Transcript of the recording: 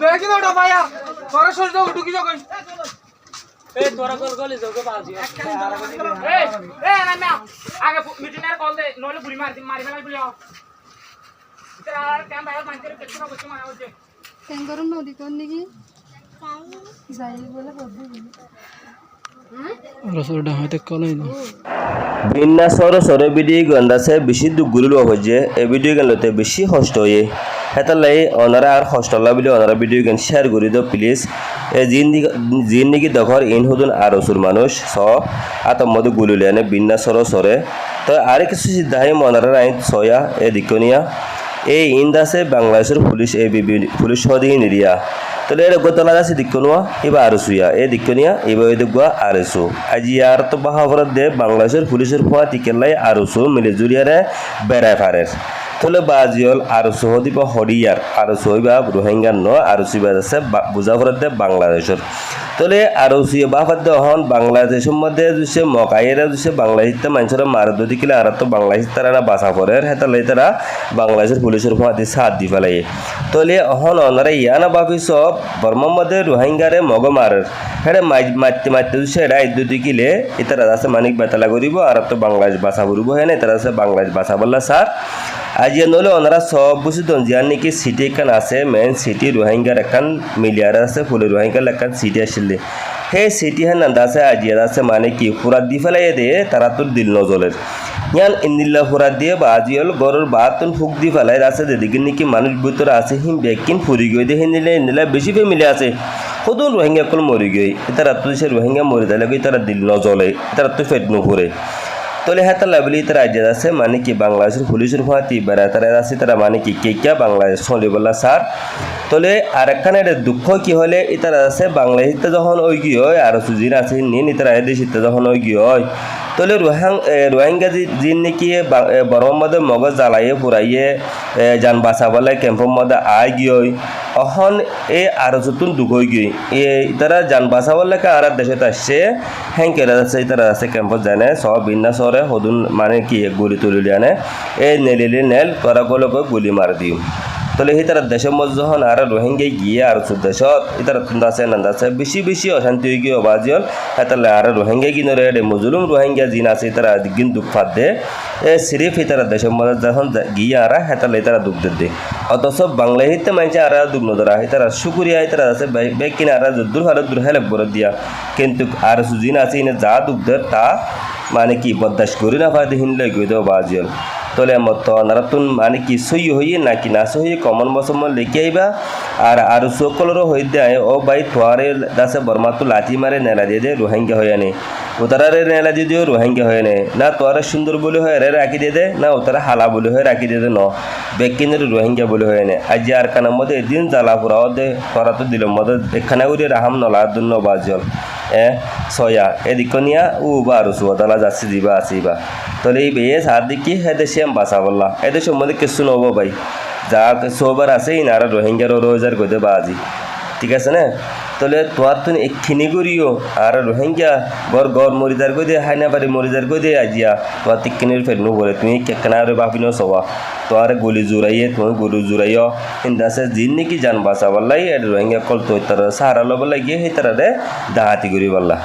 দেখি না ওটা ভাইয়া তোরা সরে যাও ঢুকি যাও কই এই তোরা কল কল যাও বাজি এই না না আগে মিটিং এর কল দে নইলে গুলি মারি ফেলাই বলি তোরা আর কেন ভাই মানতে কিছু না কিছু মানা হচ্ছে কেন করুন নদী কোন দিকে যাই বলে বলবি রসুলটা হয়তো কলাই না বিন্না সরো সরো ভিডিও গন্দাছে বেশি দুগুলো হচ্ছে এই ভিডিও গেলতে বেশি কষ্ট হয়ে হেতালাই ওনারা আর কষ্ট বলে ওনারা ভিডিও গেন শেয়ার করে দাও প্লিজ এই জিন নাকি দেখর ইন হুদুন আর রসুল মানুষ স আতম মধ্যে গুলিলে এনে বিন্না সরো সরে তো আর কিছু সিদ্ধাই ওনারা আইন সয়া এ দিকনিয়া এই ইন্দাসে বাংলাদেশের পুলিশ এই পুলিশ সদিন এরিয়া তাহলে এটা গোতলা আছে দিকনুয়া এবার আরসুয়া এই দিকনিয়া এবার দেখবা আরসু আজি আর তো বাহাবরত দে বাংলাদেশের পুলিশের ফোয়া টিকেলাই আরসু মিলে জুরিয়ারে বেড়ায় ফারের তাহলে বাজিয়ল আরসু হদিবা হরিয়ার আরসু হইবা রোহিঙ্গার ন আরসুবা আছে বুঝাফরত দে বাংলাদেশের তাহলে আরসুয়ে বাফাত দে হন বাংলাদেশের মধ্যে যে মকাইয়েরা যে বাংলাদেশে মানুষেরা মার দদি কিলে আর তো বাংলাদেশ তারা না বাসা পড়ে হেতালাই তারা বাংলাদেশের পুলিশের ফোয়াতে সাথ দি ফেলাই তাহলে হন ওনারা ইয়ানা বাফি সব বর্মার মধ্যে রোহিঙ্গারে মগ মারের হ্যাঁ মারতে মারতে সেটা ইদ্যুতি কিলে ইতারা আছে মানিক বেতালা করিব আর তো বাংলাদেশ বাসা করব হ্যাঁ ইতারা আছে বাংলাদেশ বাসা বললা স্যার আজি নলে ওনারা সব বুঝি দন জিয়ার নাকি সিটি এখান আছে মেন সিটি রোহিঙ্গার এখান মিলিয়ার আছে ফুলে রোহিঙ্গার এখান সিটি আসলে সেই সিটি হ্যাঁ নান্দা আছে আজিয়ার আছে মানে কি ফুরাত দি ফেলাই দিয়ে তারা তোর দিল নজলের ইয়ান ইন্দিল্লা ফুরাত দিয়ে বা আজিয়ল গরুর বাতুন ফুক দি ফেলাই আছে যেদিকে নাকি মানুষ ভিতরে আছে হিম বেকিন ফুরি গই দিয়ে হিন্দিলে ইন্দিলা বেশি ফ্যামিলি আছে সদন রোহিঙ্গা কল মরি গই তারা তো সে রোহিঙ্গা মরি দিলে গই তারা দিল নজলে তারা তো ফেট নুপুরে তোলে হাত লাভলি তারা রাজ্য আছে মানে কি বাংলাদেশের পুলিশের ফাঁতি বেড়া তারা আছে তারা মানে কি কে বাংলাদেশ চলে বললা স্যার তোলে আর একখানে দুঃখ কি হলে তারা আছে বাংলাদেশে যখন ওই কি হয় আর সুজিন আছে নিন তারা দেশিতে যখন ওই কি হয় তোলে রোহিঙ্গা জিন নাকি বরমার মধ্যে মগজ জ্বালাইয়ে পুরাইয়ে যান বাসা বলে ক্যাম্পের মধ্যে আয় গিয়ে অহন এই আর নতুন দুঃখ হয়ে গিয়ে তারা যান বাসা বলে আর দেশে আসছে হ্যাঁ কেরা আছে তারা আছে ক্যাম্পত জানে সব বিন্না সরে সদুন মানে কি গুলি তুলি আনে এই নেলিলি নেল তোরা গলকে গুলি মার দিও তাহলে সেই তারা দেশের মধ্যে যখন আর রোহিঙ্গায় গিয়ে আর দেশত তারা আছে নান্দা আছে বেশি বেশি অশান্তি হয়ে গিয়ে বাজিল তাহলে আর রোহিঙ্গা কিনরে মুজলুম রোহিঙ্গা জিন আছে তারা দিন দুঃখ ফাঁদ দে সিরিফ তারা দেশের মধ্যে যখন গিয়ে আর হেতালে তারা দুঃখ দে অথচ বাংলাদেশে মানছে আর দুঃখ নধরা তারা শুকুরিয়া তারা আছে বেগ কিনা আর দূর হারে দূর হেলে বলে দিয়া কিন্তু আর জিন আছে ইনে যা দুঃখ দে তা মানে কি বরদাস্ত করি না ফায়দা হিনলে গিয়ে দেওয়া বাজিল তোলে মত নারাতুন মানে কি সই হইয়ে নাকি না সই কমন বসম লেখে আইবা আর সকলেরও হয়ে দেয় ও ভাই তোয়ারে দাসে বর্মা তো লাঠি মারে নেলা দিয়ে দে রোহিঙ্গা হয়ে আনে ওতারে নেলা দিয়ে দিও রোহিঙ্গা হয়ে নে না তোয়ারে সুন্দর বলে হয়ে রে রাখি দিয়ে দে না ওতারা হালা বলে হয়ে রাখি দিয়ে দে ন বেকিনের রোহিঙ্গা বলে হয়ে নে আজ আর কানার মধ্যে এদিন জ্বালা পুরাও দে তোরা তো দিল মধ্যে এখানে উড়ে রাহাম নলা দুন্ন বাজল সয়া এদিকনিয়া ও বা আর সুদালা যাচ্ছি দিবা আসিবা তাহলে এই বেয়ে সার দিকে হেদেশে বাসা বললা এদেশের মধ্যে কিছু নব ভাই যা সবার আছে ইনারা রোহিঙ্গার রোজার গদে বাজি ঠিক আছে না তাহলে তোর তো একখিনি করিও আর রোহিঙ্গা গড় মরিদার গদে হাই না পারি মরিদার গদে আজিয়া তোর তিকিনের ফের নবরে তুমি কেকনা বাপিনো সবা তোর গলি জোরাইয়ে তুমি গরু জোরাইও কিন্তু আছে জিন নাকি জান বাসা বললাই রোহিঙ্গা কল তো তারা সাহারা লব লাগিয়ে সেই তারা দাহাতি করি বললা